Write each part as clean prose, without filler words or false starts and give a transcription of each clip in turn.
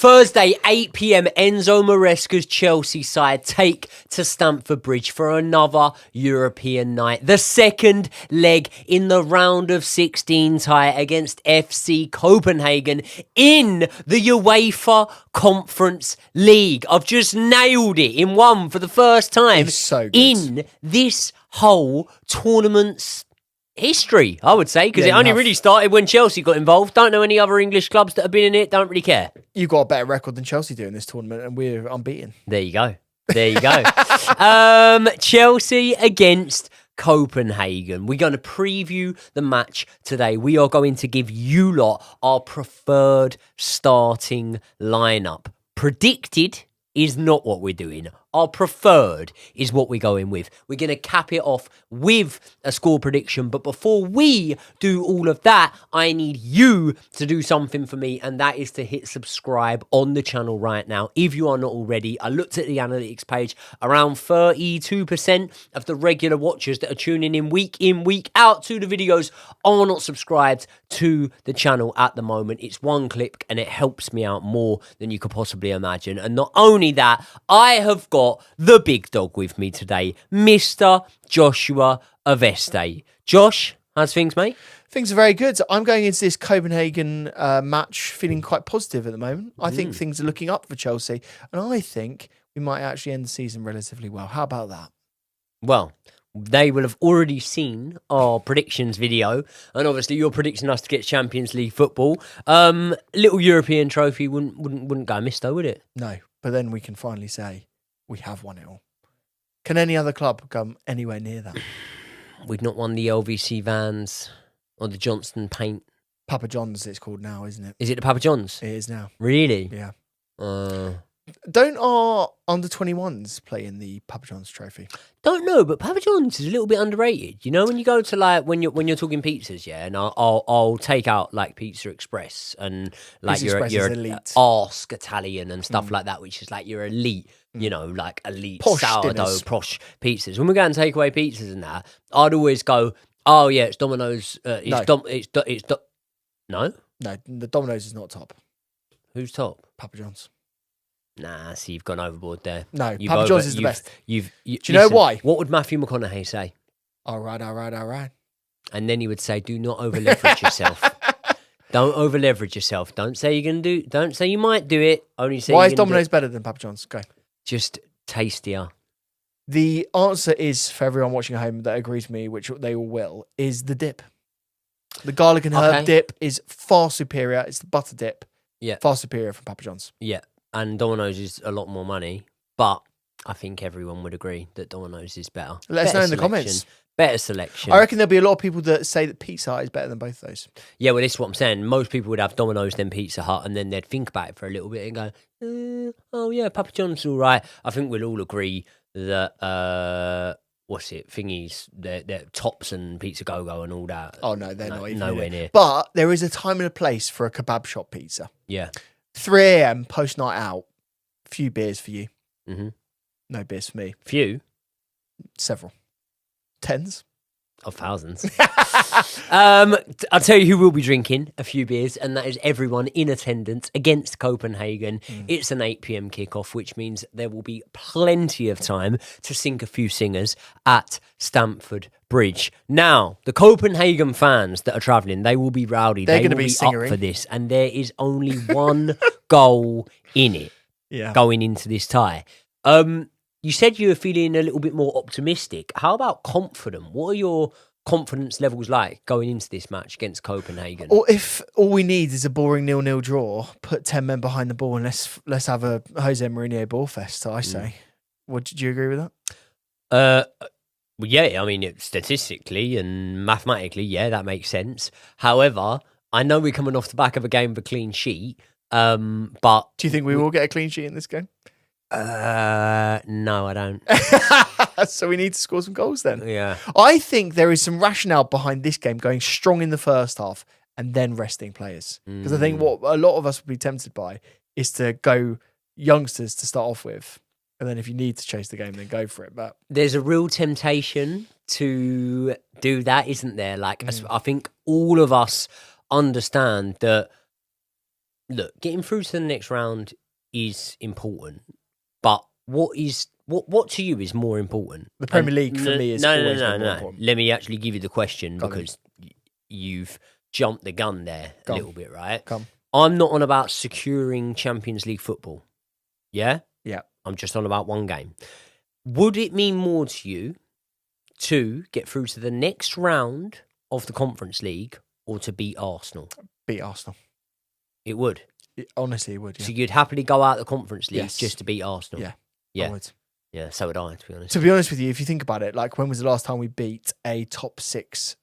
Thursday, 8 p.m, Enzo Maresca's Chelsea side take to Stamford Bridge for another European night. The second leg in the round of 16 tie against FC Copenhagen in the Eufa Conference League. I've just nailed it in one for the first time in this whole tournament's history, I would say, because it only really started when Chelsea got involved. Don't know any other English clubs that have been in it. Don't really care. You've got a better record than Chelsea do in this tournament, and we're unbeaten. There you go. Chelsea against Copenhagen. We're going to preview the match today. We are going to give you lot our preferred starting lineup. Predicted is not what we're doing. Our preferred is what we're going with. We're going to cap it off with a score prediction. But before we do all of that, I need you to do something for me, and that is to hit subscribe on the channel right now. If you are not already, I looked at the analytics page. Around 32% of the regular watchers that are tuning in, week out to the videos are not subscribed to the channel at the moment. It's one click, and it helps me out more than you could possibly imagine. And not only that, I have got the big dog with me today, Mr. Joshua Aveste. Josh, how's things, mate? Things are very good. I'm going into this Copenhagen match feeling quite positive at the moment. I think things are looking up for Chelsea, and I think we might actually end the season relatively well. How about that? Well, they will have already seen our predictions video, and obviously you're predicting us to get Champions League football. Little European trophy wouldn't go amiss though, would it? No, but then we can finally say we have won it all. Can any other club come anywhere near that? We've not won the LVC Vans or the Johnston Paint. Papa John's it's called now, isn't it? Is it the Papa John's? It is now. Really? Yeah. Don't our under-21s play in the Papa John's trophy? Don't know, but Papa John's is a little bit underrated. You know, when you go to like when you're talking pizzas, yeah, and I'll take out like Pizza Express and like Pizza your elite. Ask Italian and stuff like that, which is like your elite, you know, like elite Posh sourdough dinners. posh pizzas. When we go and take away pizzas and that, I'd always go, oh yeah, it's Domino's. No, the Domino's is not top. Who's top? Papa John's. Nah, see, you've gone overboard there. No, Papa John's is the best. Do you know why? What would Matthew McConaughey say? All right. And then he would say, do not over leverage yourself. Don't over leverage yourself. Don't say you're going to do, don't say you might do it. Only say why is Domino's better than Papa John's? Go. Just tastier. The answer is, for everyone watching at home that agrees with me, which they all will, is the dip. The garlic and herb dip is far superior. It's the butter dip. Yeah. Far superior from Papa John's. Yeah. And Domino's is a lot more money, but I think everyone would agree that Domino's is better. Let us know in the comments. Better selection. I reckon there'll be a lot of people that say that Pizza Hut is better than both those. Yeah, well, this is what I'm saying. Most people would have Domino's, then Pizza Hut, and then they'd think about it for a little bit and go, oh yeah, Papa John's all right. I think we'll all agree that, thingies, they're Tops and Pizza Go-Go and all that. Oh no, they're not even nowhere near. But there is a time and a place for a kebab shop pizza. Yeah. 3 a.m. post night out. Few beers for you. Mm-hmm. No beers for me. Few? Several. Tens. Of thousands. I'll tell you who will be drinking a few beers, and that is everyone in attendance against Copenhagen. It's an 8 p.m. kickoff, which means there will be plenty of time to sink a few singers at Stamford Bridge. Now, the Copenhagen fans that are travelling, they will be rowdy. They're going to be up for this, and there is only one goal in it going into this tie. You said you were feeling a little bit more optimistic. How about confident? What are your confidence levels like going into this match against Copenhagen? Or if all we need is a boring 0-0 draw, put 10 men behind the ball and let's have a Jose Mourinho ball fest, I say. Do you agree with that? Well, yeah, I mean, statistically and mathematically, yeah, that makes sense. However, I know we're coming off the back of a game with a clean sheet, but... Do you think we will get a clean sheet in this game? No, I don't. So we need to score some goals then. Yeah. I think there is some rationale behind this game going strong in the first half and then resting players. Because I think what a lot of us would be tempted by is to go youngsters to start off with. And then if you need to chase the game, then go for it. But there's a real temptation to do that, isn't there? Like, I think all of us understand that look, getting through to the next round is important, but what to you is more important? The Premier League for me is always more important. Let me actually give you the question because you've jumped the gun there a little bit, right? Come. I'm not on about securing Champions League football. Yeah? Yeah. I'm just on about one game. Would it mean more to you to get through to the next round of the Conference League or to beat Arsenal? Beat Arsenal. It would. Honestly, it would. Yeah. So you'd happily go out the Conference League just to beat Arsenal? Yeah. Yeah. I would. Yeah, so would I, to be honest. To be honest with you, if you think about it, like when was the last time we beat a top 6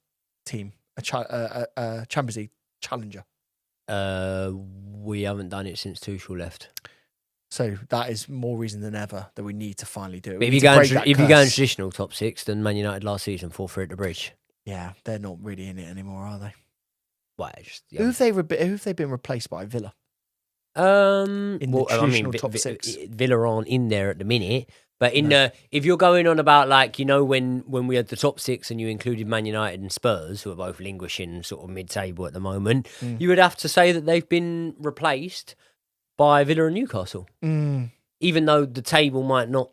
team, a Champions League challenger? We haven't done it since Tuchel left. So that is more reason than ever that we need to finally do it. But if you're going traditional top 6, then Man United last season 4-3 at the Bridge. Yeah, they're not really in it anymore, are they? Well, Who have they been replaced by? Villa. In the traditional top 6, Villa aren't in there at the minute. But if you're going on about like when we had the top 6 and you included Man United and Spurs, who are both languishing sort of mid-table at the moment, you would have to say that they've been replaced by Villa and Newcastle. Even though the table might not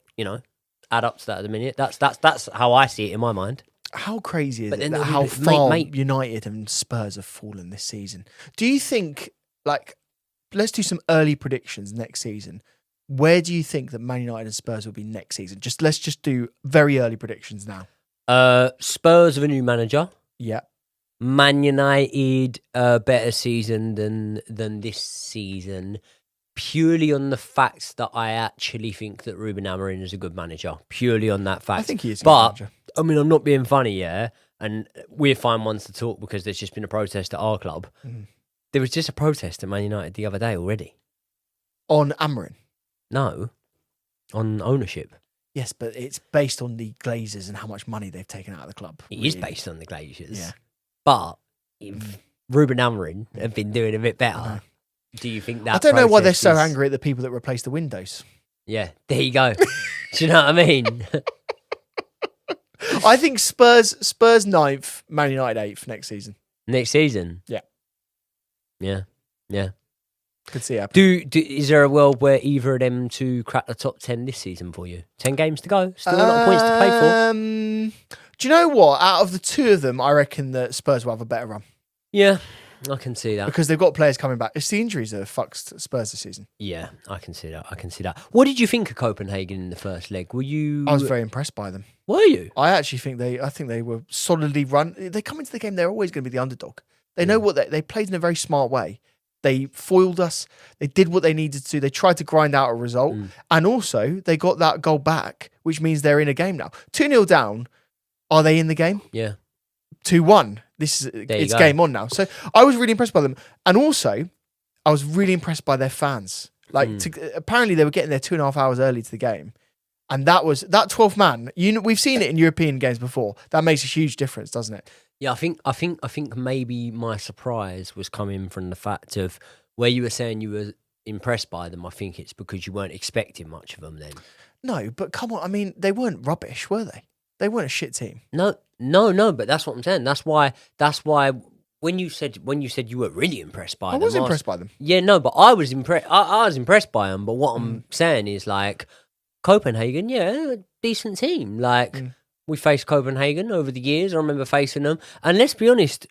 add up to that at the minute. That's how I see it in my mind. How crazy is it how far United and Spurs have fallen this season? Do you think, like, let's do some early predictions next season. Where do you think that Man United and Spurs will be next season? Let's just do very early predictions now. Spurs have a new manager. Yeah. Man United a better season than this season, purely on the fact that I actually think that Ruben Amorim is a good manager. Purely on that fact. I think he is a good manager. I mean, I'm not being funny, yeah? And we're fine ones to talk because there's just been a protest at our club. There was just a protest at Man United the other day already. On Amorim? No. On ownership. Yes, but it's based on the Glazers and how much money they've taken out of the club. It is based on the Glazers. Yeah. But if Ruben Amorim have been doing a bit better, do you think that I don't know why they're so angry at the people that replace the windows. Yeah, there you go. Do you know what I mean? I think Spurs 9th, Man United 8th next season. Next season? Yeah. Yeah. Could see it happen. Is there a world where either of them to crack the top 10 this season for you? 10 games to go. Still a lot of points to play for. Do you know what? Out of the two of them, I reckon that Spurs will have a better run. Yeah, I can see that. Because they've got players coming back. It's the injuries that have fucked Spurs this season. Yeah, I can see that. What did you think of Copenhagen in the first leg? Were you... I was very impressed by them. Were you? I actually think they were solidly run. They come into the game, they're always going to be the underdog. They know what they played in a very smart way. They foiled us. They did what they needed to do. They tried to grind out a result. And also, they got that goal back, which means they're in a game now. 2-0 down. Are they in the game? Yeah. 2-1. It's game on now. So I was really impressed by them. And also, I was really impressed by their fans. Apparently, they were getting there 2.5 hours early to the game. And that 12th man, we've seen it in European games before. That makes a huge difference, doesn't it? Yeah, I think maybe my surprise was coming from the fact of where you were saying you were impressed by them. I think it's because you weren't expecting much of them then. No, but come on. I mean, they weren't rubbish, were they? They weren't a shit team. No, but that's what I'm saying. That's why when you said you were really impressed by them. I was impressed by them. Yeah, no, but I was impressed. I was impressed by them. But what I'm saying is like Copenhagen, yeah, decent team. We faced Copenhagen over the years. I remember facing them. And let's be honest,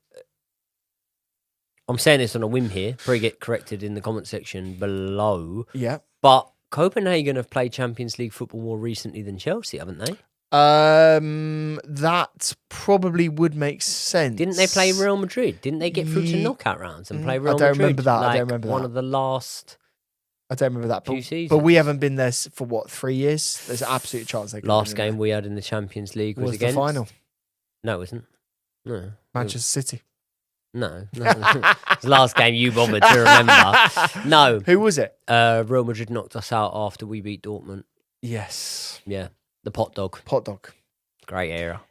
I'm saying this on a whim here. Probably get corrected in the comment section below. Yeah. But Copenhagen have played Champions League football more recently than Chelsea, haven't they? That probably would make sense. Didn't they play Real Madrid? Didn't they get through to knockout rounds and play Real Madrid? I don't remember that. One of the last... I don't remember that. Few seasons. But we haven't been there for, 3 years? There's an absolute chance they could. Last game we had in the Champions League was against... the final. No, it wasn't. No. Manchester City. No. It's the last game you bothered to remember. No. Who was it? Real Madrid knocked us out after we beat Dortmund. Yes. Yeah. The pot dog. Great era.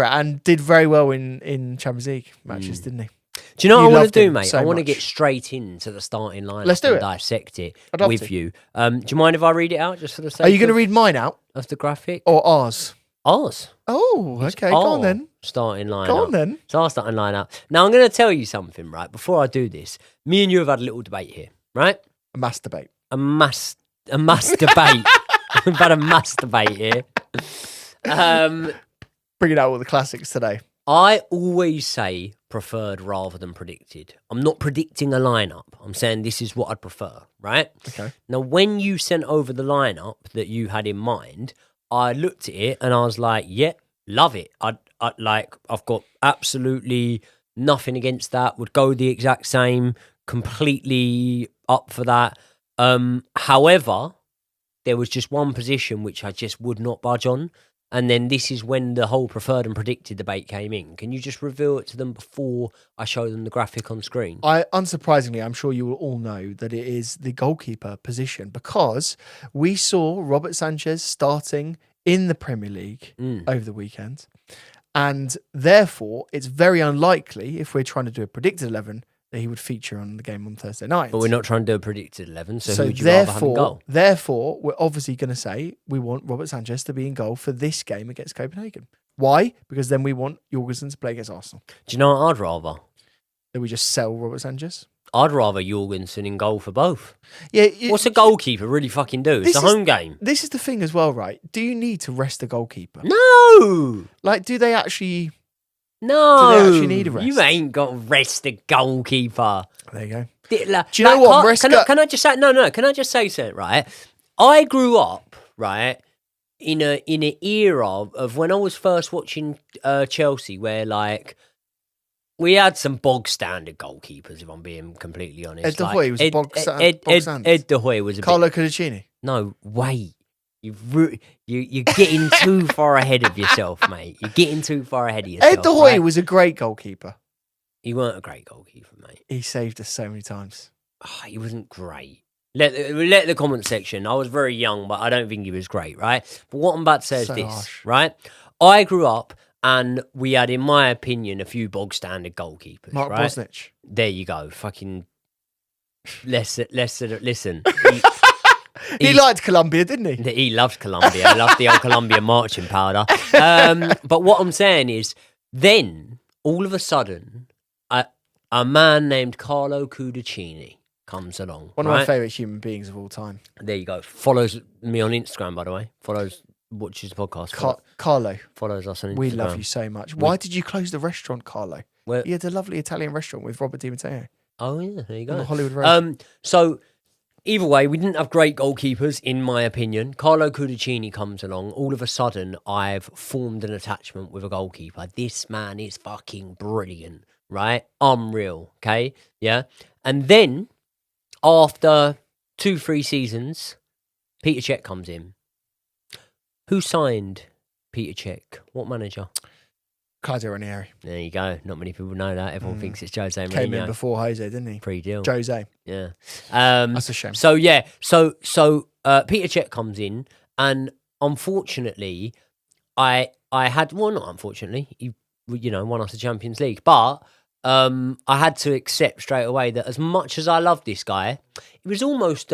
And did very well in Champions League matches, didn't he? Do you know what I want to do, mate? I want to get straight into the starting lineup. Let's do it. Dissect it with you. Do you mind if I read it out just for the sake? Are you going to read mine out? Of the graphic? Or ours? Ours. Oh, okay. Go on then. starting lineup. Go on then. It's our starting lineup. Now I'm going to tell you something, right? Before I do this, me and you have had a little debate here, right? A masturbate. A mass debate. We've had a mass debate here. Bringing out all the classics today. I always say preferred rather than predicted. I'm not predicting a lineup. I'm saying this is what I'd prefer, right? Okay. Now, when you sent over the lineup that you had in mind, I looked at it and I was like, yeah, love it. I've got absolutely nothing against that. Would go the exact same, completely up for that. However, there was just one position which I just would not budge on. And then this is when the whole preferred and predicted debate came in. Can you just reveal it to them before I show them the graphic on screen? Unsurprisingly, I'm sure you will all know that it is the goalkeeper position because we saw Robert Sanchez starting in the Premier League over the weekend. And therefore, it's very unlikely, if we're trying to do a predicted 11, that he would feature on the game on Thursday night. But we're not trying to do a predicted 11, so who would you rather have in goal? Therefore, we're obviously going to say we want Robert Sanchez to be in goal for this game against Copenhagen. Why? Because then we want Jorgensen to play against Arsenal. Do you know what I'd rather? That we just sell Robert Sanchez? I'd rather Jorgensen in goal for both. Yeah. What's a goalkeeper really fucking do? It's a home game. This is the thing as well, right? Do you need to rest a goalkeeper? No! Like, do they actually... No, do they actually need a rest? You ain't got to rest a goalkeeper. There you go. Do you know what? Can I just say no? Can I just say something? Right, I grew up right in an era of when I was first watching Chelsea, where like we had some bog standard goalkeepers. If I'm being completely honest, Ed De Hoy was bog standard. Ed De Hoy was a Carlo Cudicini. No, wait. You're getting too far ahead of yourself, mate. You're getting too far ahead of yourself. Ed De Hoy was a great goalkeeper. He weren't a great goalkeeper, mate. He saved us so many times. Oh, he wasn't great. Let the comment section. I was very young, but I don't think he was great, right? But what I'm about to say is this, harsh. right? I grew up and we had, in my opinion, a few bog standard goalkeepers. Mark right? Bosnich. There you go. Fucking listen. He liked Colombia, didn't he? He loved Colombia. He loved the old Colombian marching powder. But what I'm saying is, then all of a sudden, a man named Carlo Cudicini comes along. One of my favourite human beings of all time. There you go. Follows me on Instagram, by the way. Watches the podcast. Carlo. Follows us on Instagram. We love you so much. Why did you close the restaurant, Carlo? You had a lovely Italian restaurant with Robert Di Matteo. Oh, yeah. There you go. On the Hollywood Road. So... either way, we didn't have great goalkeepers, in my opinion. Carlo Cudicini comes along. All of a sudden, I've formed an attachment with a goalkeeper. This man is fucking brilliant, right? Unreal, okay? Yeah? And then, after 2-3 seasons, Peter Cech comes in. Who signed Peter Cech? What manager? Claudio Ranieri. There you go. Not many people know that. Everyone thinks it's Jose Mourinho. Came in before Jose, didn't he? Pre-deal. Jose. Yeah. That's a shame. So, yeah. So Peter Cech comes in, and unfortunately, I had... well, not unfortunately. He, won us the Champions League. But I had to accept straight away that as much as I love this guy, it was almost...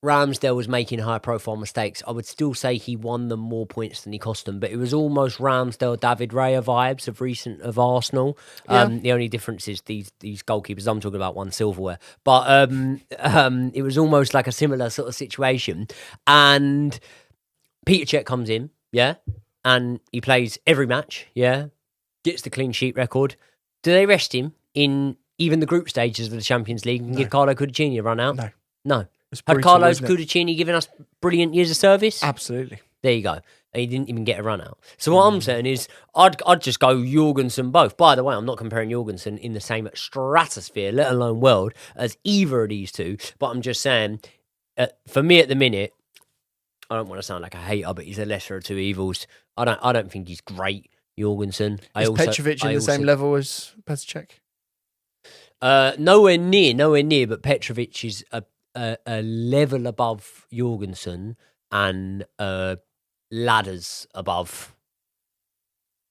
Ramsdale was making high-profile mistakes. I would still say he won them more points than he cost them, but it was almost Ramsdale, David Raya vibes of Arsenal. Yeah. The only difference is these goalkeepers. I'm talking about one silverware, but it was almost like a similar sort of situation. And Peter Cech comes in, yeah, and he plays every match, yeah, gets the clean sheet record. Do they rest him in even the group stages of the Champions League and give Carlo Cudicini a run out? No. Had Carlos Cudicini given us brilliant years of service? Absolutely. There you go. And he didn't even get a run out. So what I'm saying is, I'd just go Jorgensen both. By the way, I'm not comparing Jorgensen in the same stratosphere, let alone world, as either of these two. But I'm just saying, for me at the minute, I don't want to sound like a hater, but he's a lesser of two evils. I don't think he's great, Jorgensen. Is Petrovic in the same level as Petr Cech? Nowhere near. But Petrovic is a level above Jorgensen and ladders above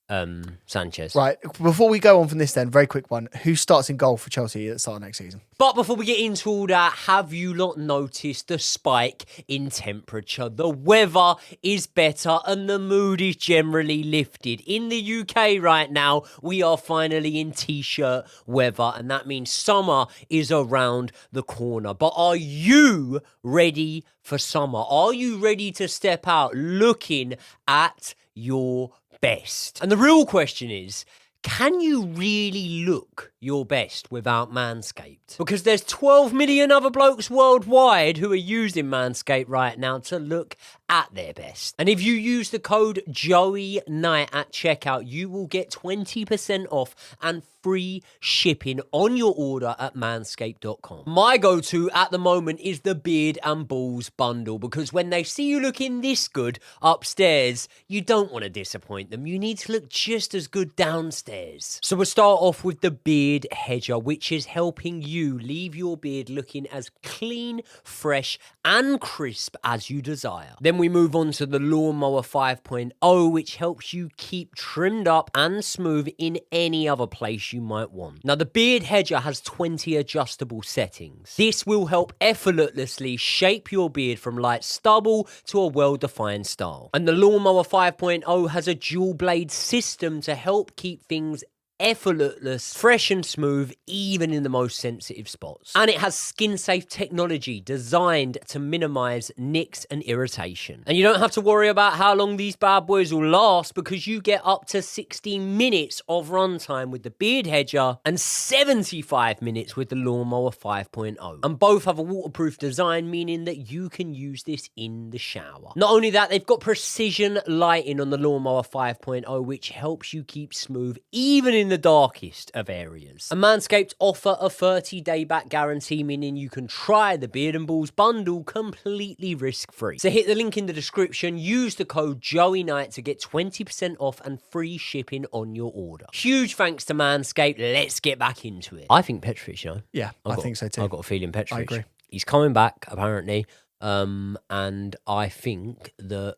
Sanchez. Right, before we go on from this then, very quick one. Who starts in goal for Chelsea at the start of next season? But before we get into all that, have you not noticed the spike in temperature? The weather is better and the mood is generally lifted. In the UK right now, we are finally in t-shirt weather, and that means summer is around the corner. But are you ready for summer? Are you ready to step out looking at your best? And the real question is, can you really look your best without Manscaped? Because there's 12 million other blokes worldwide who are using Manscaped right now to look at their best. And if you use the code JOEYKNIGHT at checkout, you will get 20% off and free shipping on your order at manscaped.com. My go-to at the moment is the Beard and Balls bundle, because when they see you looking this good upstairs, you don't want to disappoint them. You need to look just as good downstairs. So we'll start off with the Beard Hedger, which is helping you leave your beard looking as clean, fresh, and crisp as you desire. Then we move on to the Lawnmower 5.0, which helps you keep trimmed up and smooth in any other place you might want. Now, the Beard Hedger has 20 adjustable settings. This will help effortlessly shape your beard from light stubble to a well-defined style. And the Lawnmower 5.0 has a dual blade system to help keep things effortless, fresh and smooth, even in the most sensitive spots. And it has skin-safe technology designed to minimize nicks and irritation. And you don't have to worry about how long these bad boys will last, because you get up to 60 minutes of runtime with the Beard Hedger and 75 minutes with the Lawnmower 5.0. And both have a waterproof design, meaning that you can use this in the shower. Not only that, they've got precision lighting on the Lawnmower 5.0, which helps you keep smooth even in the darkest of areas. And Manscaped offer a 30-day back guarantee, meaning you can try the Beard and Balls bundle completely risk-free. So hit the link in the description, use the code JOEYKNIGHT to get 20% off and free shipping on your order. Huge thanks to Manscaped. Let's get back into it. I think Petrovic, you know? Yeah, I think so too. I've got a feeling Petrovic. I agree. He's coming back, apparently. And I think that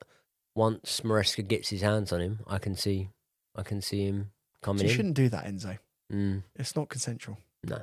once Maresca gets his hands on him, I can see him coming in. You shouldn't do that, Enzo. It's not consensual. No.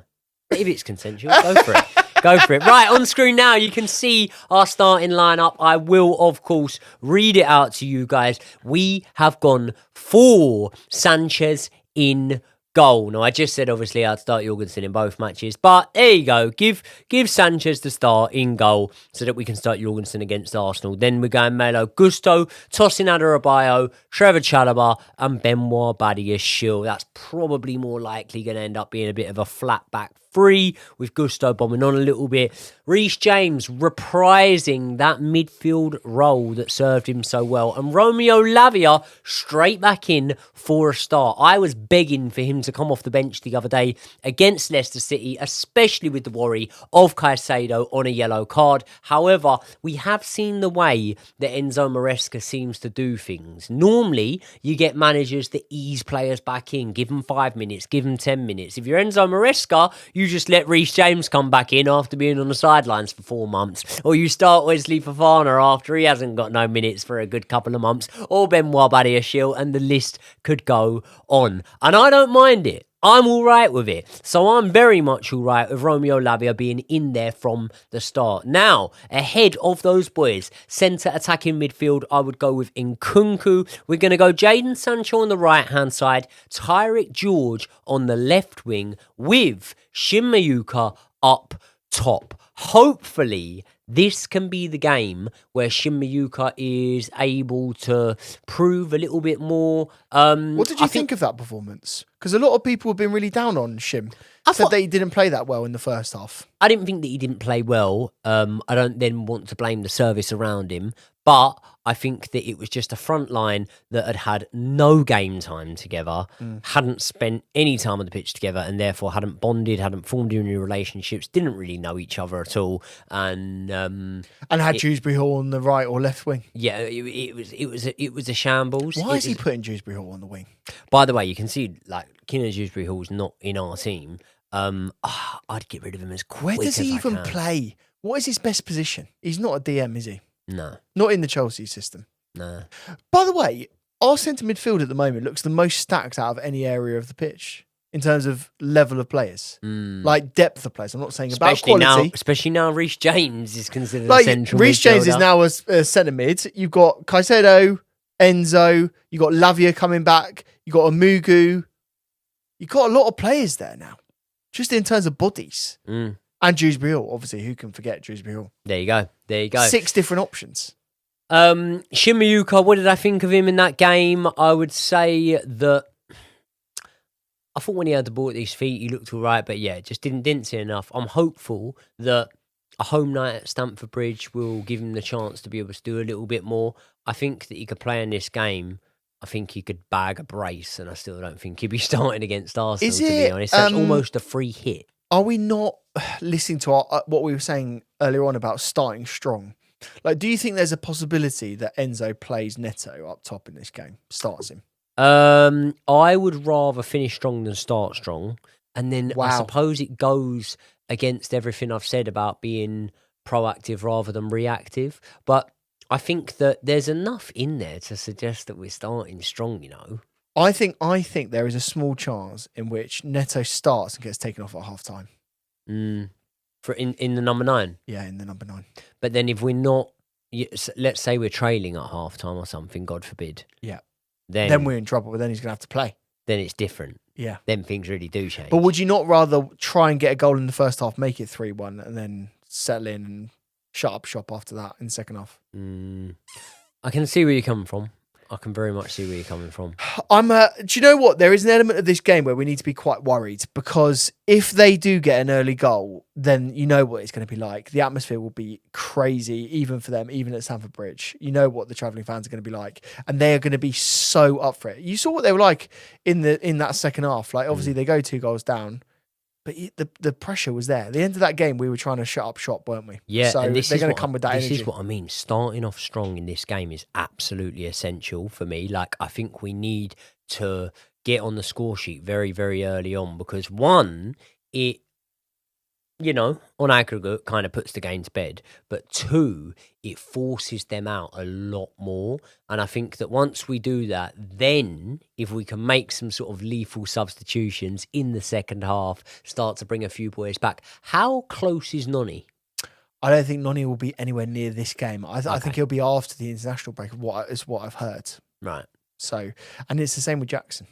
If it's consensual, go for it. Go for it. Right, on screen now, you can see our starting lineup. I will, of course, read it out to you guys. We have gone for Sanchez in goal. Now, I just said, obviously, I'd start Jorgensen in both matches, but there you go. Give Sanchez the start in goal so that we can start Jorgensen against Arsenal. Then we're going Malo Gusto, Tosin Adarabioyo, Trevor Chalobah, and Benoit Badiashile. That's probably more likely going to end up being a bit of a flat back three, with Gusto bombing on a little bit. Reece James reprising that midfield role that served him so well. And Romeo Lavia straight back in for a start. I was begging for him to come off the bench the other day against Leicester City, especially with the worry of Caicedo on a yellow card. However, we have seen the way that Enzo Maresca seems to do things. Normally, you get managers that ease players back in, give them 5 minutes, give them 10 minutes. If you're Enzo Maresca, you just let Reece James come back in after being on the sidelines for 4 months. Or you start Wesley Fofana after he hasn't got no minutes for a good couple of months. Or Benoit Badiashile, and the list could go on. And I don't mind it. I'm all right with it. So I'm very much all right with Romeo Lavia being in there from the start. Now, ahead of those boys, centre attacking midfield, I would go with Nkunku. We're going to go Jadon Sancho on the right-hand side, Tyrick George on the left wing, with Shin Mayuka up top. Hopefully, this can be the game where Shin Mayuka is able to prove a little bit more. What did you think of that performance? Because a lot of people have been really down on Shim. Said that he didn't play that well in the first half. I didn't think that he didn't play well. I don't then want to blame the service around him. But I think that it was just a front line that had no game time together, hadn't spent any time on the pitch together, and therefore hadn't bonded, hadn't formed any relationships, didn't really know each other at all, and had Dewsbury Hall on the right or left wing. Yeah, it was a shambles. Why is he putting Dewsbury Hall on the wing? By the way, you can see like Keenan Dewsbury Hall's not in our team. I'd get rid of him as quick. Where does he even can. play? What is his best position? He's not a DM, is he? No. Not in the Chelsea system. No. By the way, Our centre midfield at the moment looks the most stacked out of any area of the pitch in terms of level of players, like depth of players. I'm not saying about quality. Especially now Reece James is considered Like a central Reece James is midfielder. now a centre mid. You've got Caicedo, Enzo. You've got Lavia coming back. You've got Amugu. You've got a lot of players there now, just in terms of bodies. And Dewsbury Hall, obviously, who can forget Dewsbury Hall? There you go. 6 different options. Shimayuka, what did I think of him in that game? I would say that I thought when he had the ball at his feet, he looked all right, but yeah, just didn't see enough. I'm hopeful that a home night at Stamford Bridge will give him the chance to be able to do a little bit more. I think that he could play in this game. I think he could bag a brace, and I still don't think he'd be starting against Arsenal, to be honest. That's almost a free hit. Are we not listening to what we were saying earlier on about starting strong? Like, do you think there's a possibility that Enzo plays Neto up top in this game, starts him? I would rather finish strong than start strong. And then I suppose it goes against everything I've said about being proactive rather than reactive. But I think that there's enough in there to suggest that we're starting strong, you know. I think there is a small chance in which Neto starts and gets taken off at half time. For in the number 9? Yeah, in the number 9. But then if we're not, let's say we're trailing at half time or something, God forbid. Yeah. Then we're in trouble, but then he's going to have to play. Then it's different. Yeah. Then things really do change. But would you not rather try and get a goal in the first half, make it 3-1, and then settle in and shut up shop after that in the second half? I can see where you're coming from. I can very much see where you're coming from. Do you know what? There is an element of this game where we need to be quite worried, because if they do get an early goal, then you know what it's going to be like. The atmosphere will be crazy, even for them, even at Stamford Bridge. You know what the travelling fans are going to be like, and they are going to be so up for it. You saw what they were like in that second half. Like, obviously, they go 2 goals down, but the pressure was there. At the end of that game, we were trying to shut up shop, weren't we? Yeah, so and they're going to come with that energy. This is what I mean. Starting off strong in this game is absolutely essential for me. Like, I think we need to get on the score sheet very, very early on, because one, it, you know, on aggregate kind of puts the game to bed, but 2, it forces them out a lot more. And I think that once we do that, then if we can make some sort of lethal substitutions in the second half, start to bring a few boys back. How close is Noni? I don't think Noni will be anywhere near this game. I think he'll be after the international break, is what I've heard. Right. So, and it's the same with Jackson.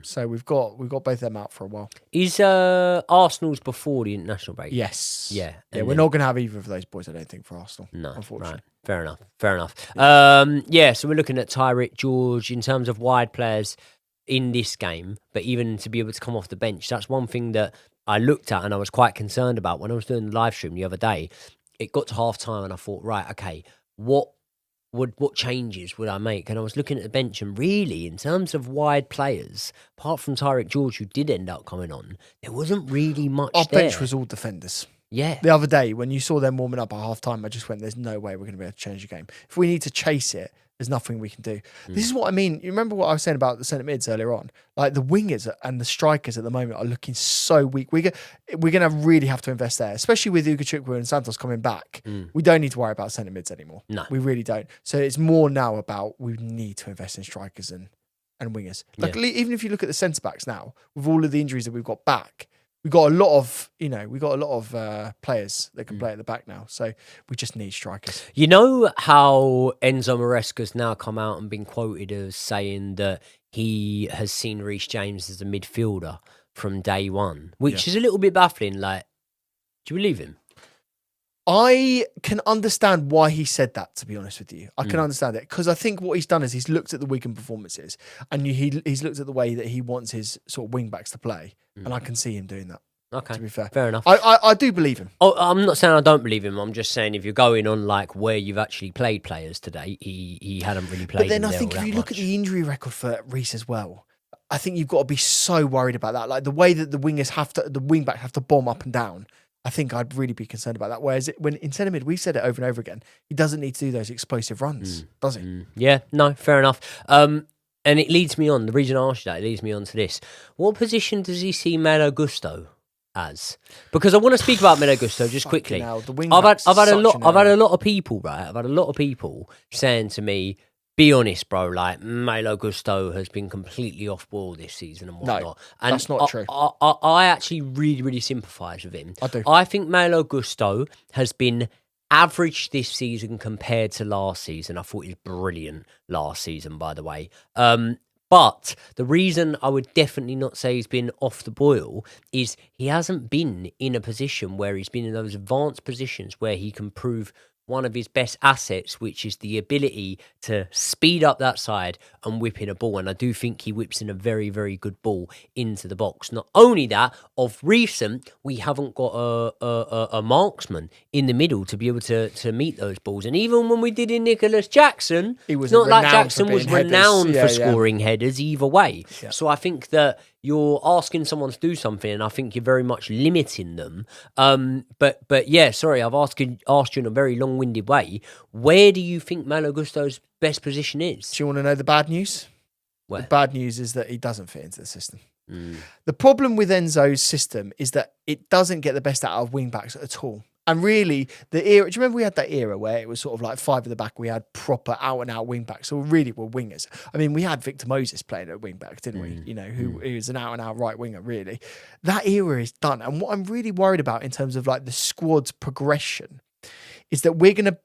So we've got both them out for a while. Is Arsenal's before the international break? Yes. Yeah. We're not going to have either of those boys, I don't think, for Arsenal. No, unfortunately. Right. Fair enough. So we're looking at Tyrick, George in terms of wide players in this game, but even to be able to come off the bench, that's one thing that I looked at and I was quite concerned about when I was doing the live stream the other day. It got to half time and I thought, right, okay, what changes would I make? And I was looking at the bench, and really, in terms of wide players, apart from Tyrick George, who did end up coming on, there wasn't really much Our there. bench was all defenders. Yeah. The other day, when you saw them warming up at half time, I just went, there's no way we're going to be able to change the game. If we need to chase it, there's nothing we can do. This is what I mean. You remember what I was saying about the centre mids earlier on? Like, the wingers and the strikers at the moment are looking so weak. We're going to really have to invest there, especially with Ugachukwu and Santos coming back. We don't need to worry about centre mids anymore. No. We really don't. So it's more now about we need to invest in strikers and wingers. Like, even if you look at the centre backs now, with all of the injuries that we've got back, we've got a lot of, players that can play at the back now. So we just need strikers. You know how Enzo Maresca's now come out and been quoted as saying that he has seen Reece James as a midfielder from day one, which is a little bit baffling. Like, do you believe him? I can understand why he said that, to be honest with you. I can understand it, because I think what he's done is he's looked at the weekend performances and he's looked at the way that he wants his sort of wing backs to play. And I can see him doing that. Okay, to be fair. Fair enough. I do believe him. Oh, I'm not saying I don't believe him. I'm just saying if you're going on like where you've actually played players today, he hadn't really played. But then I think if you look at the injury record for Reece as well, I think you've got to be so worried about that. Like, the way that the wing back have to bomb up and down, I think I'd really be concerned about that. Whereas when in centre mid, we've said it over and over again, he doesn't need to do those explosive runs, does he? Yeah, no, fair enough. And it leads me on. The reason I asked you that, it leads me on to this. What position does he see Malo Gusto as? Because I want to speak about Malo Gusto just quickly. Hell, the wing I've had back's a such lot. an I've had area. a lot of people, right? I've had a lot of people saying to me, be honest, bro, like Malo Gusto has been completely off ball this season and whatnot. No, And that's not true. I actually really, really sympathise with him. I do. I think Malo Gusto has been average this season compared to last season. I thought he was brilliant last season, by the way. But the reason I would definitely not say he's been off the boil is he hasn't been in a position where he's been in those advanced positions where he can prove one of his best assets, which is the ability to speed up that side and whip in a ball. And I do think he whips in a very, very good ball into the box. Not only that, of recent, we haven't got a marksman in the middle to be able to meet those balls. And even when we did in Nicholas Jackson, He was it's not like renowned Jackson for was being headers. renowned Yeah, for yeah. scoring headers either way. Yeah. So I think that you're asking someone to do something, and I think you're very much limiting them. But yeah, sorry, I've asked you in a very long-winded way. Where do you think Malo Gusto's best position is? Do you want to know the bad news? Where? The bad news is that he doesn't fit into the system. The problem with Enzo's system is that it doesn't get the best out of wing backs at all. And really, the era, do you remember we had that era where it was sort of like five at the back, we had proper out-and-out wing backs, so really were wingers. I mean, we had Victor Moses playing at wing back, didn't we? You know, who was an out-and-out right winger, really. That era is done. And what I'm really worried about in terms of like the squad's progression is that we're going to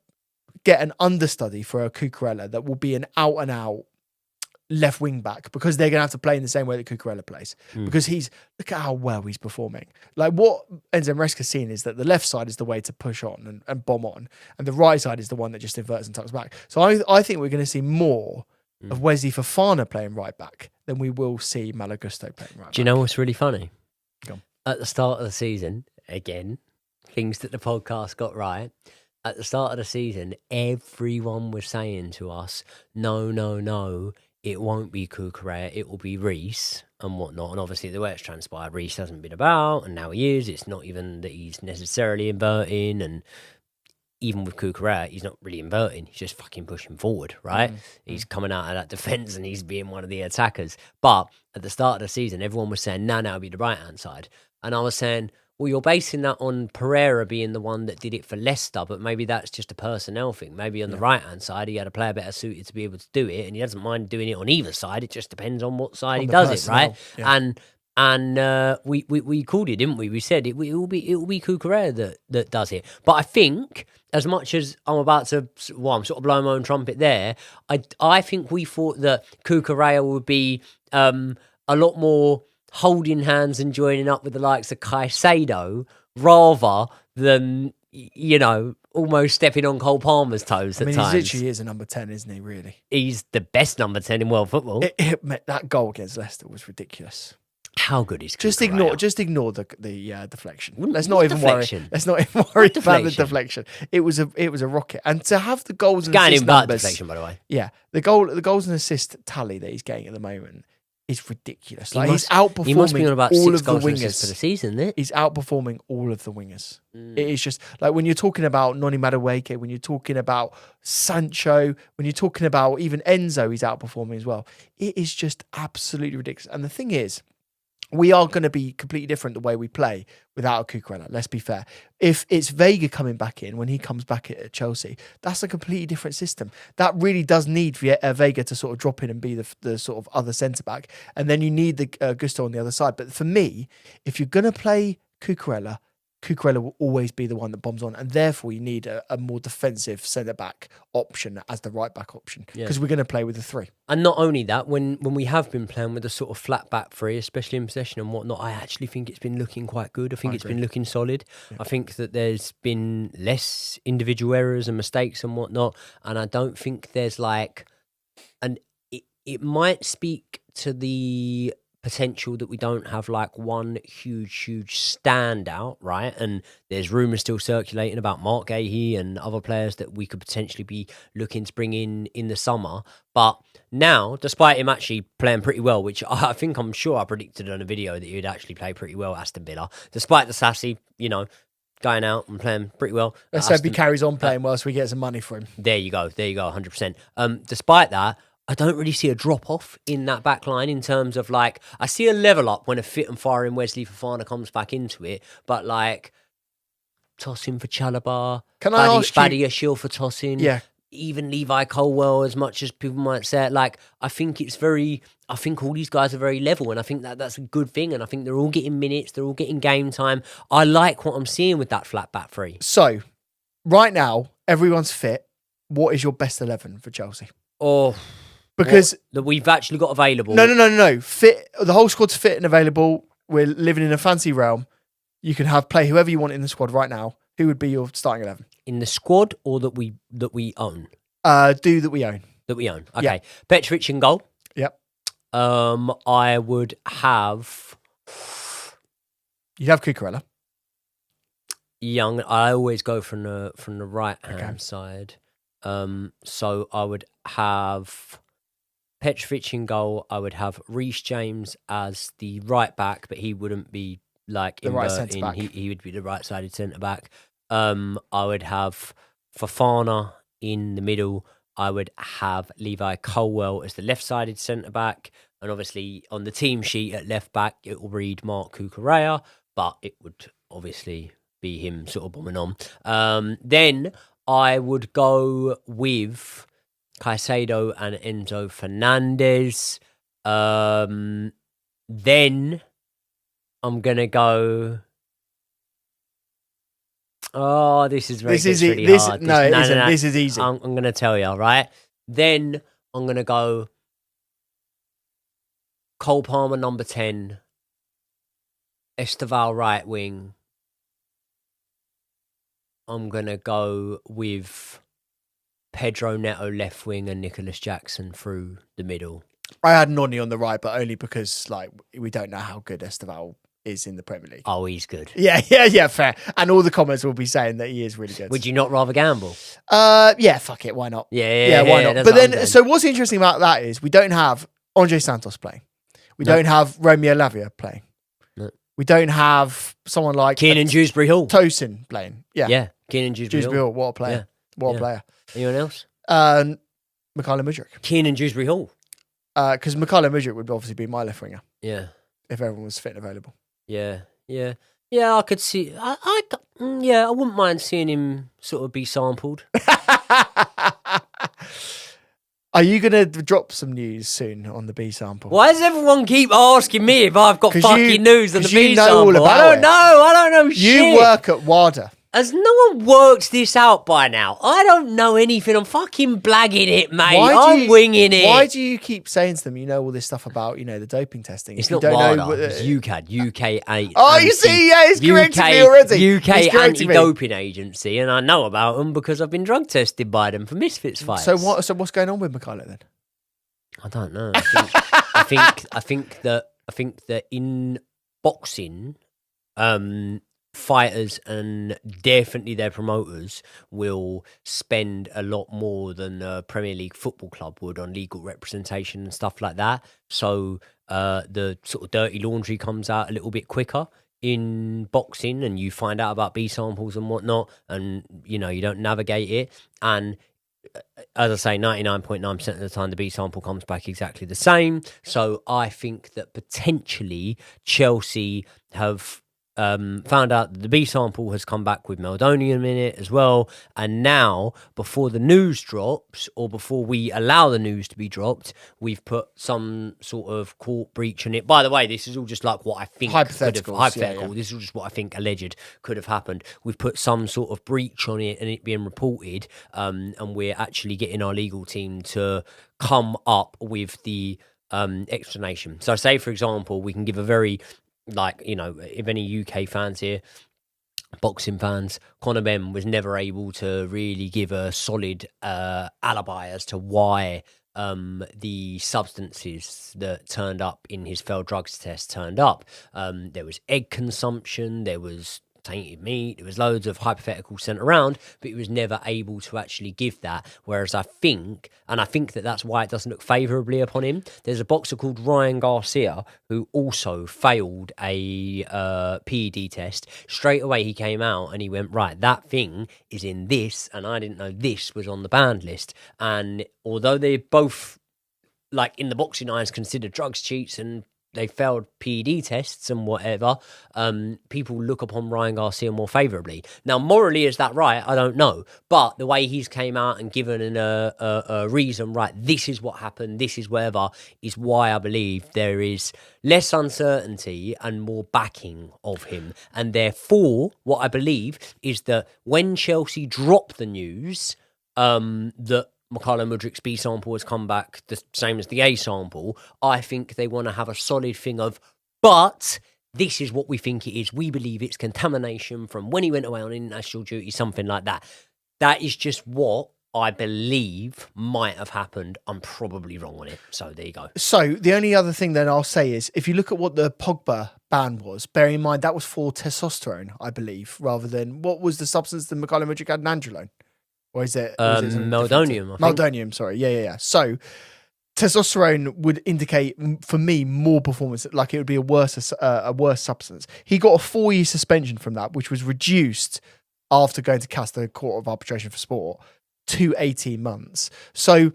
get an understudy for a Cucurella that will be an out-and-out left wing back, because they're going to have to play in the same way that Cucurella plays, because look at how well he's performing. Like what Enzo Maresca's seen is that the left side is the way to push on and bomb on, and the right side is the one that just inverts and tucks back. So I think we're going to see more of Wesley Fofana playing right back than we will see Malo Gusto playing right back. Do you know what's really funny? Go on. At the start of the season, again, things that the podcast got right. At the start of the season, everyone was saying to us, no, it won't be Cucurella, it will be Reece and whatnot. And obviously, the way it's transpired, Reece hasn't been about, and now he is. It's not even that he's necessarily inverting, and even with Cucurella, he's not really inverting. He's just fucking pushing forward, right? He's coming out of that defence and he's being one of the attackers. But at the start of the season, everyone was saying, no, it'll be the right-hand side. And I was saying, well, you're basing that on Pereira being the one that did it for Leicester, but maybe that's just a personnel thing. Maybe on the right-hand side, he had a player better suited to be able to do it, and he doesn't mind doing it on either side. It just depends on what side he does it, right? Yeah. And we called it, didn't we? We said it will be Cucurella that does it. But I think, as much as I'm about to, I'm sort of blowing my own trumpet there, I think we thought that Cucurella would be a lot more holding hands and joining up with the likes of Caicedo rather than, you know, almost stepping on Cole Palmer's toes at times. He literally is a number 10, isn't he, really? He's the best number 10 in world football. That goal against Leicester was ridiculous. How good is Cucurella? Just ignore the deflection. Let's not even worry about the deflection. It was a rocket. And to have the goals and assist numbers, deflection, by the way. Yeah, the goals and assist tally that he's getting at the moment is ridiculous. Like he's outperforming he must be on about all 6 of the goals wingers for the season, isn't it? He's outperforming all of the wingers. It is just like when you're talking about Noni Madueke, when you're talking about Sancho, when you're talking about even Enzo, he's outperforming as well. It is just absolutely ridiculous. And the thing is, we are going to be completely different the way we play without a Cucurella, let's be fair. If it's Vega coming back in, when he comes back at Chelsea, that's a completely different system. That really does need Vega to sort of drop in and be the sort of other centre-back. And then you need the Gusto on the other side. But for me, if you're going to play Cucurella will always be the one that bombs on, and therefore you need a more defensive centre-back option as the right-back option, because we're going to play with the 3. And not only that, when we have been playing with a sort of flat back 3, especially in possession and whatnot, I actually think it's been looking quite good. I think it's been looking solid. Yeah. I think that there's been less individual errors and mistakes and whatnot, and I don't think there's like... And it might speak to the potential that we don't have like one huge standout, right? And there's rumours still circulating about Mark Gahey and other players that we could potentially be looking to bring in the summer. But now, despite him actually playing pretty well, which I'm sure I predicted on a video that he'd actually play pretty well at Aston Villa, despite the sassy, you know, going out and playing pretty well. Let's hope he carries on playing well so we get some money for him. There you go, 100%. Despite that, I don't really see a drop-off in that back line in terms of, like, I see a level up when a fit and firing Wesley Fofana comes back into it, but, like, tossing for Chalobah, Can I ask you... Badia Shield for tossing. Yeah. even Levi Colwell, as much as people might say it. Like, I think all these guys are very level, and I think that's a good thing, and I think they're all getting minutes, they're all getting game time. I like what I'm seeing with that flat back three. So, right now, everyone's fit. What is your best 11 for Chelsea? Oh, because that we've actually got available. No. Fit. The whole squad's fit and available. We're living in a fancy realm. You can play whoever you want in the squad right now. Who would be your starting 11? In the squad, or that we own? That we own. That we own. Okay. Yeah. Petrovic in goal. Yep. I would have. You'd have Cucurella. Young. I always go from the right hand side. So I would have Petrovic in goal. I would have Reece James as the right back, but he wouldn't be like the right centre back. He would be the right-sided centre back. I would have Fofana in the middle. I would have Levi Colwell as the left-sided centre back, and obviously on the team sheet at left back it will read Mark Cucurella, but it would obviously be him sort of bombing on. Then I would go with Caicedo and Enzo Fernandez. Then I'm gonna go. Oh, this is really hard. No, it isn't. This is easy. I'm going to tell you, right? Then I'm going to go Cole Palmer, number 10. Esteval, right wing. I'm going to go with Pedro Neto, left wing, and Nicholas Jackson through the middle. I had Noni on the right, but only because we don't know how good Esteval is in the Premier League. Oh, he's good. Yeah, fair. And all the comments will be saying that he is really good. Would you not rather gamble? Yeah, fuck it, why not? Yeah, why not? But then, so what's interesting about that is we don't have Andre Santos playing. We don't have Romeo Lavia playing. No. We don't have someone like Keenan Dewsbury Hall. Tosin playing. Yeah, Keenan Dewsbury Hall. What a player. Yeah. What a player. Anyone else? Mikhailo Mudryk. Keenan Dewsbury Hall. Because Mikhailo Mudryk would obviously be my left winger. Yeah. If everyone was fit and available. Yeah. I could see. I wouldn't mind seeing him sort of be sampled. Are you going to drop some news soon on the B sample? Why does everyone keep asking me if I've got fucking news on the B know sample? All about I don't know shit. You work at WADA. Has no one worked this out by now? I don't know anything. I'm fucking blagging it, mate. I'm winging it. Why do you keep saying to them, you know all this stuff about, the doping testing? It's not WADA. It's UK 8. Oh, you see, yeah, it's correcting me already. UK anti-doping agency, and I know about them because I've been drug tested by them for Misfits fights. So what's going on with Mikhailo then? I don't know. I think that in boxing, fighters and definitely their promoters will spend a lot more than a Premier League football club would on legal representation and stuff like that. So the sort of dirty laundry comes out a little bit quicker in boxing, and you find out about B samples and whatnot, and you don't navigate it. And as I say, 99.9% of the time the B sample comes back exactly the same. So I think that potentially Chelsea have found out that the B sample has come back with meldonium in it as well, and now before the news drops, or before we allow the news to be dropped, we've put some sort of court breach in it. By the way, this is all just like what I think hypothetical. Yeah. This is just what I think alleged could have happened. We've put some sort of breach on it and it being reported, and we're actually getting our legal team to come up with the explanation. So say, for example, we can give a very, if any UK fans here, boxing fans, Conor Ben was never able to really give a solid alibi as to why the substances that turned up in his failed drugs test turned up. There was egg consumption, there was tainted meat, there was loads of hypotheticals sent around, but he was never able to actually give that. Whereas I think that that's why it doesn't look favourably upon him. There's a boxer called Ryan Garcia who also failed a PED test. Straight away he came out and he went, right, that thing is in this, and I didn't know this was on the banned list. And although they're both, in the boxing eyes, considered drugs cheats and they failed PED tests and whatever, people look upon Ryan Garcia more favourably. Now, morally, is that right? I don't know. But the way he's came out and given a reason, right, this is what happened, this is whatever, is why I believe there is less uncertainty and more backing of him. And therefore, what I believe is that when Chelsea drop the news that Mykhailo Mudryk's B sample has come back the same as the A sample, I think they want to have a solid thing of, but this is what we think it is. We believe it's contamination from when he went away on international duty, something like that. That is just what I believe might have happened. I'm probably wrong on it. So there you go. So the only other thing then I'll say is, if you look at what the Pogba ban was, bearing in mind that was for testosterone, I believe, rather than what was the substance that Mykhailo Mudryk had, nandrolone? Or is it meldonium? Meldonium, sorry. Yeah. So testosterone would indicate, for me, more performance, like it would be a worse substance. He got a 4-year suspension from that, which was reduced after going to CAS, the Court of Arbitration for Sport, to 18 months. So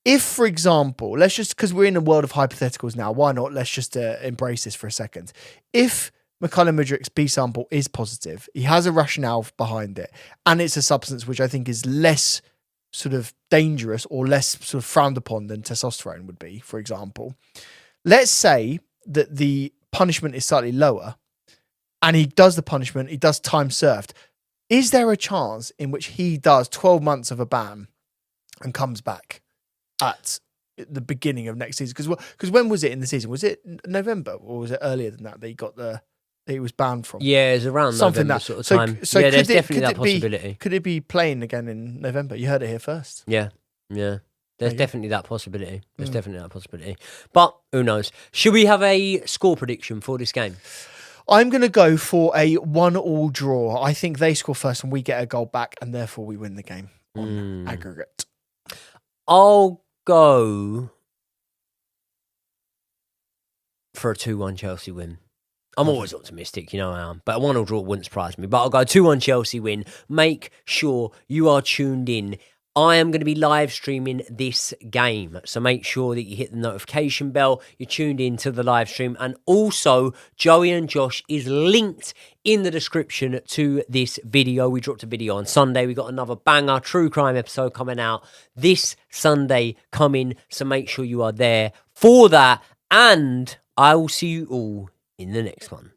if, for example, let's just, because we're in a world of hypotheticals now, why not? Let's just embrace this for a second. If Mykhailo Mudryk's B sample is positive, he has a rationale behind it, and it's a substance which I think is less sort of dangerous or less sort of frowned upon than testosterone would be, for example. Let's say that the punishment is slightly lower and he does the punishment, he does time served. Is there a chance in which he does 12 months of a ban and comes back at the beginning of next season? Because when was it in the season? Was it November or was it earlier than that he got he was banned from? Yeah, it's around something November that sort of time. So yeah, there's definitely that possibility. Could it be playing again in November? You heard it here first. Yeah. There's definitely that possibility. Definitely that possibility. But who knows? Should we have a score prediction for this game? I'm going to go for a 1-1 draw. I think they score first and we get a goal back, and therefore we win the game on aggregate. I'll go for a 2-1 Chelsea win. I'm always optimistic, you know I am. But a 1-1 draw wouldn't surprise me. But I'll go 2-1 Chelsea win. Make sure you are tuned in. I am going to be live streaming this game. So make sure that you hit the notification bell. You're tuned in to the live stream. And also, Joey and Josh is linked in the description to this video. We dropped a video on Sunday. We got another banger true crime episode coming out this Sunday coming. So make sure you are there for that. And I will see you all in the next one.